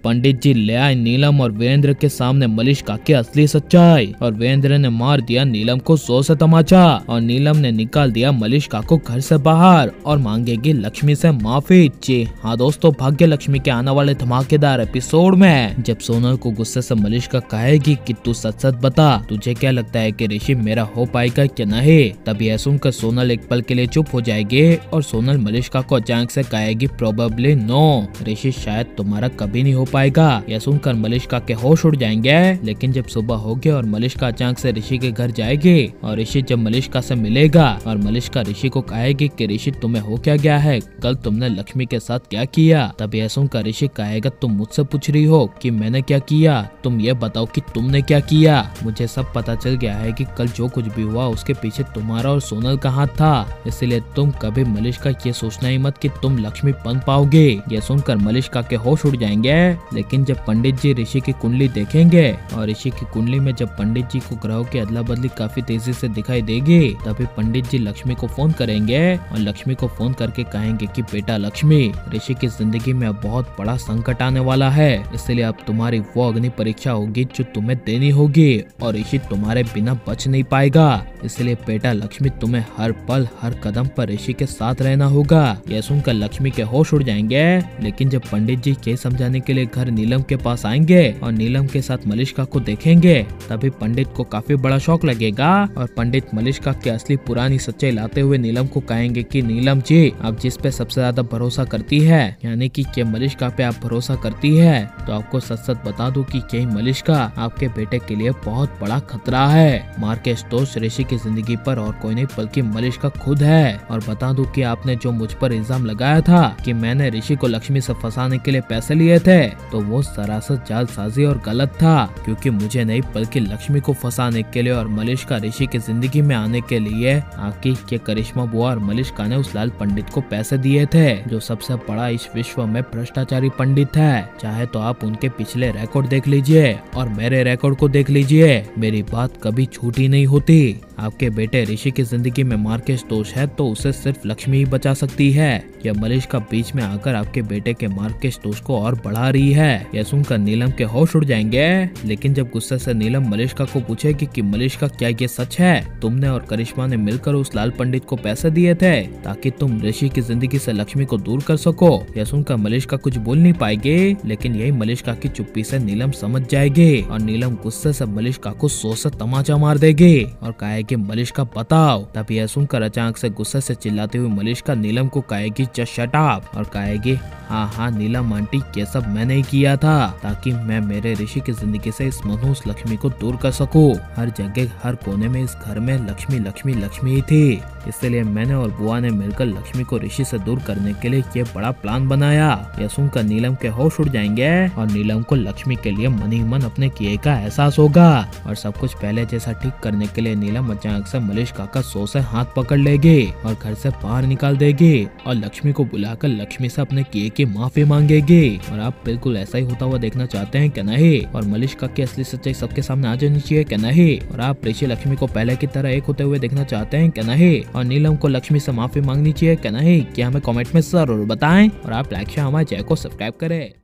पंडित जी ले आए नीलम और वीरेंद्र के सामने मलिष्का की असली सच्चाई। और वीरेंद्र ने मार दिया नीलम को 100 से तमाचा और नीलम ने निकाल दिया मलिष्का को घर से बाहर और मांगेगी लक्ष्मी से माफी। जी हाँ दोस्तों, भाग्य लक्ष्मी के आने वाले धमाकेदार एपिसोड में जब सोनल को गुस्से से मलिष्का कहेगी कि तू सच सच बता, तुझे क्या लगता है कि ऋषि मेरा हो पाएगा क्या नहीं। तभी यह सुनकर सोनल एक पल के लिए चुप हो जाएगी और सोनल मलिष्का को अचानक से कहेगी प्रोबेबली नो, ऋषि शायद तुम्हारा कभी नहीं हो पाएगा। यह सुनकर मलिष्का के होश उड़ जाएंगे। लेकिन जब सुबह होगी और मलिष्का अचानक से ऋषि के घर जाएगी और ऋषि जब मलिष्का से मिलेगा और मलिष्का ऋषि को कहेगी कि ऋषि तुम्हें हो क्या गया है, कल तुमने लक्ष्मी के साथ क्या किया। तब यह सुनकर ऋषि कहेगा तुम मुझसे पूछ रही हो कि मैंने क्या किया, तुम ये बताओ कि तुमने क्या किया। मुझे सब पता चल गया है कि कल जो कुछ भी हुआ उसके पीछे तुम्हारा और सोनल का हाथ था, इसलिए तुम कभी मलिष्का ये सोचना ही मत कि तुम लक्ष्मी बन पाओगे। ये सुनकर मलिष्का के होश उड़ जाएंगे। लेकिन जब पंडित जी ऋषि की कुंडली देखेंगे और ऋषि की कुंडली में जब पंडित जी को ग्रहों की अदला बदली काफी तेजी से दिखाई देगी, तभी पंडित जी लक्ष्मी को फोन करेंगे और लक्ष्मी को फोन करके कहेंगे कि बेटा लक्ष्मी, ऋषि की जिंदगी में अब बहुत बड़ा संकट आने वाला है, इसलिए अब तुम्हारी वो अग्नि परीक्षा होगी जो तुम्हें देनी होगी और ऋषि तुम्हारे बिना बच नहीं पाएगा। इसलिए बेटा लक्ष्मी, तुम्हें हर पल हर कदम पर ऋषि के साथ रहना होगा। यह सुनकर लक्ष्मी के होश उड़ जाएंगे। लेकिन जब पंडित जी ये समझाने के लिए घर नीलम के पास आएंगे और नीलम के साथ मलिष्का को देखेंगे, तभी पंडित को काफी बड़ा शौक लगेगा और पंडित मलिष्का की असली पुरानी सच्चाई लाते हुए नीलम को कहेंगे कि नीलम जी, आप जिस पे सबसे ज्यादा भरोसा करती है, यानी कि मलिष्का पे आप भरोसा करती है, तो आपको सच सच बता दूं कि यही मलिष्का आपके बेटे के लिए बहुत बड़ा खतरा है। मार्केश दोस्त ऋषि की जिंदगी पर और कोई नहीं बल्कि मलिष्का खुद है। और बता दूं कि आपने जो मुझ पर इल्जाम लगाया था कि मैंने ऋषि को लक्ष्मी से फंसाने के लिए पैसे लिए थे, तो वो सरासर जालसाजी और गलत था, क्योंकि मुझे नहीं बल्कि लक्ष्मी को फंसाने के लिए और मलिष्का ऋषि की जिंदगी में आने के लिए आपकी ये करिश्मा बुआ और मलिष्का ने उस लाल पंडित को पैसे दिए थे, जो सबसे बड़ा इस विश्व में भ्रष्टाचारी पंडित है। चाहे तो आप उनके पिछले रिकॉर्ड देख लीजिए और मेरे रिकॉर्ड को देख लीजिए, मेरी बात कभी झूठी नहीं होती। आपके बेटे ऋषि की जिंदगी में मार्केश दोष है तो उसे सिर्फ लक्ष्मी ही बचा सकती है। यह मलिष्का बीच में आकर आपके बेटे के मार्केश दोष को और बढ़ा रही है। यह सुनकर नीलम के होश उड़ जाएंगे। लेकिन जब गुस्से से नीलम मलिष्का को पूछेगी कि मलिष्का क्या ये सच है, तुमने और करिश्मा ने मिलकर उस लाल पंडित को पैसे दिए थे ताकि तुम ऋषि की जिंदगी से लक्ष्मी को दूर कर सको। यह सुनकर मलिष्का कुछ बोल नहीं पाएगी, लेकिन यही मलिष्का की चुप्पी से नीलम समझ जाएगी और नीलम गुस्से से मलिष्का को 100 से तमाचा मार देगी और कहेगी मलिष्का बताओ। तब यह सुनकर अचानक से गुस्से से चिल्लाती हुई मलिष्का नीलम को कहेगी जस्ट शट अप और कहेगी हाँ नीलम आंटी, ये सब मैंने ही किया था ताकि मैं मेरे ऋषि की जिंदगी से इस मनहूस लक्ष्मी को दूर कर सकूं। हर जगह हर कोने में इस घर में लक्ष्मी लक्ष्मी लक्ष्मी ही थी, इसलिए मैंने और बुआ ने मिलकर लक्ष्मी को ऋषि से दूर करने के लिए ये बड़ा प्लान बनाया। यह सुनकर नीलम के होश उड़ जाएंगे और नीलम को लक्ष्मी के लिए मन ही मन अपने किए का एहसास होगा और सब कुछ पहले जैसा ठीक करने के लिए नीलम अचानक से मलिष्का का 100 से हाथ पकड़ लेगी और घर से बाहर निकाल देगी और लक्ष्मी को बुलाकर लक्ष्मी से अपने किए की माफी मांगेगी। और आप बिल्कुल ऐसा ही होता हुआ देखना चाहते हैं क्या नहीं, और मलिष्का की असली सच्चाई सबके सामने आ जानी चाहिए क्या नहीं, और आप ऋषि लक्ष्मी को पहले की तरह एक होते हुए देखना चाहते हैं क्या नहीं, और नीलम को लक्ष्मी से माफी मांगनी चाहिए क्या नहीं, क्या हमें कमेंट में जरूर बताएं। और आप लाइक शेयर हमारे चैनल को सब्सक्राइब करें।